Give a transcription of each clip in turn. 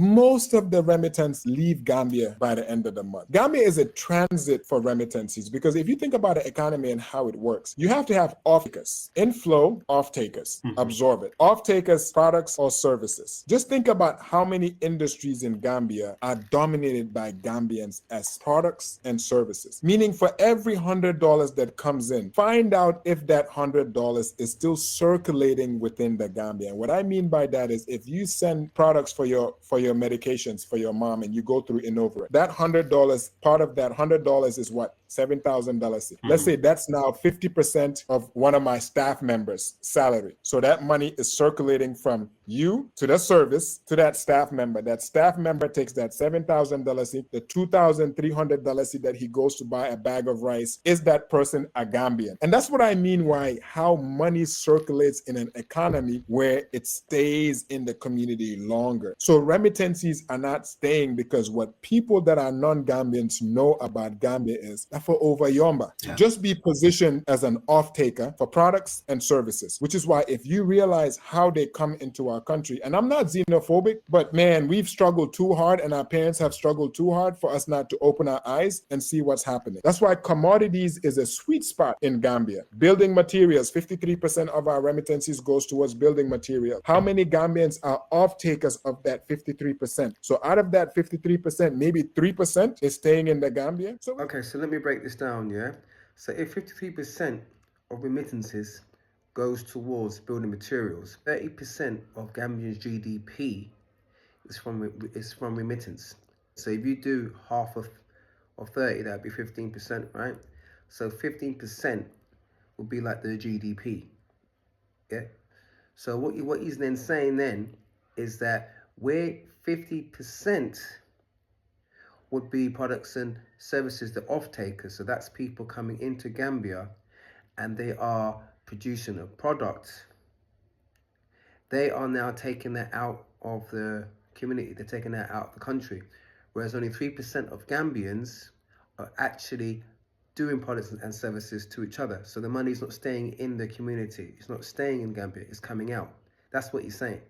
Most of the remittance leave Gambia by the end of the month. Gambia is a transit for remittances because if you think about the economy and how it works, you have to have off-takers, inflow, off-takers, absorb it. Off-takers, products or services. Just think about how many industries in Gambia are dominated by Gambians as products and services. Meaning for every $100 that comes in, find out if that $100 is still circulating within the Gambia. And what I mean by that is if you send products for your medications for your mom and you go through Innovate, that $100, part of that $100 is what? $7,000. Let's say that's now 50% of one of my staff members' salary. So that money is circulating from you to the service to that staff member. That staff member takes that $7,000, the $2,300 that he goes to buy a bag of rice. Is that person a Gambian? And that's what I mean by how money circulates in an economy where it stays in the community longer. So remittances are not staying because what people that are non-Gambians know about Gambia is that for over yomba, just be positioned as an off-taker for products and services, which is why if you realize how they come into our country, and I'm not xenophobic, but man, we've struggled too hard and our parents have struggled too hard for us not to open our eyes and see what's happening. That's why commodities is a sweet spot in Gambia. Building materials, 53% of our remittances goes towards building material. How many Gambians are off-takers of that 53%? So out of that 53%, maybe 3% is staying in the Gambia. Okay, so let me break this down, yeah? So if 53% of remittances goes towards building materials, 30% of Gambia's GDP is from remittance. So if you do half of 30, that'd be 15%, right? So 15% would be like the GDP, yeah? So what he's then saying then is that where 50% would be products and services, the off-takers. So that's people coming into Gambia and they are producing a product. They are now taking that out of the community. They're taking that out of the country. Whereas only 3% of Gambians are actually doing products and services to each other. So the money's not staying in the community. It's not staying in Gambia. It's coming out. That's what he's saying.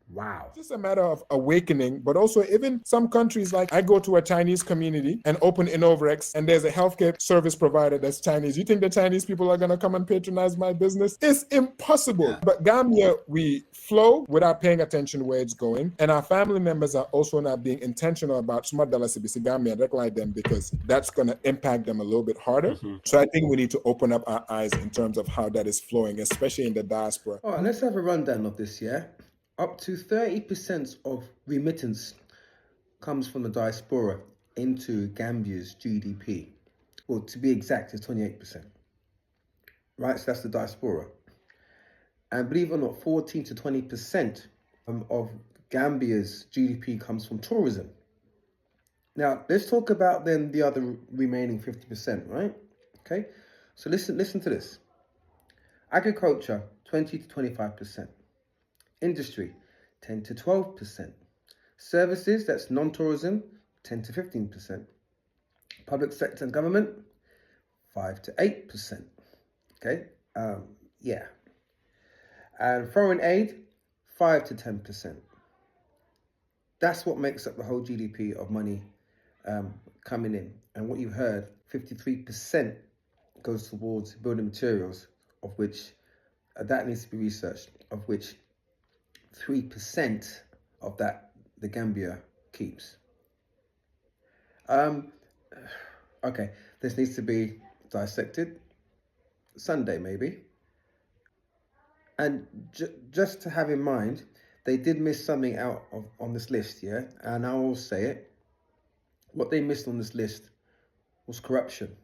Wow. It's just a matter of awakening, but also even some countries, like I go to a Chinese community and open Innovrex and there's a healthcare service provider that's Chinese. You think the Chinese people are going to come and patronize my business? It's impossible. Yeah. But Gambia, we flow without paying attention where it's going. And our family members are also not being intentional about smart dollars to Gambia and recognize them because that's going to impact them a little bit harder. So I think we need to open up our eyes in terms of how that is flowing, especially in the diaspora. All right, let's have a rundown of this, yeah? Up to 30% of remittance comes from the diaspora into Gambia's GDP. Well, to be exact, it's 28%. Right, so that's the diaspora. And believe it or not, 14 to 20% of Gambia's GDP comes from tourism. Now, let's talk about then the other remaining 50%, right? Okay, so listen to this. Agriculture, 20 to 25%. Industry, 10 to 12%. Services, that's non-tourism, 10 to 15%. Public sector and government, 5 to 8%. Okay, yeah. And foreign aid, 5 to 10%. That's what makes up the whole GDP of money coming in. And what you've heard, 53% goes towards building materials, of which that needs to be researched, of which 3% of that the Gambia keeps. Okay, this needs to be dissected Sunday maybe. And just to have in mind, they did miss something out on this list, yeah? And I will say it. What they missed on this list was corruption.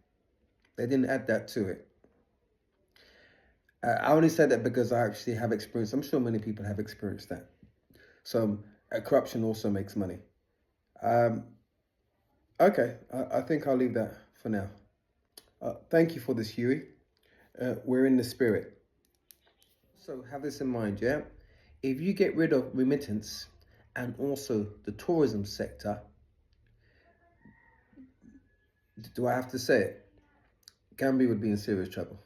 They didn't add that to it. I only said that because I actually have experienced, I'm sure many people have experienced that. So corruption also makes money. Okay, I think I'll leave that for now. Thank you for this, Huey. We're in the spirit. So have this in mind, yeah? If you get rid of remittance and also the tourism sector, do I have to say it? Gambia would be in serious trouble.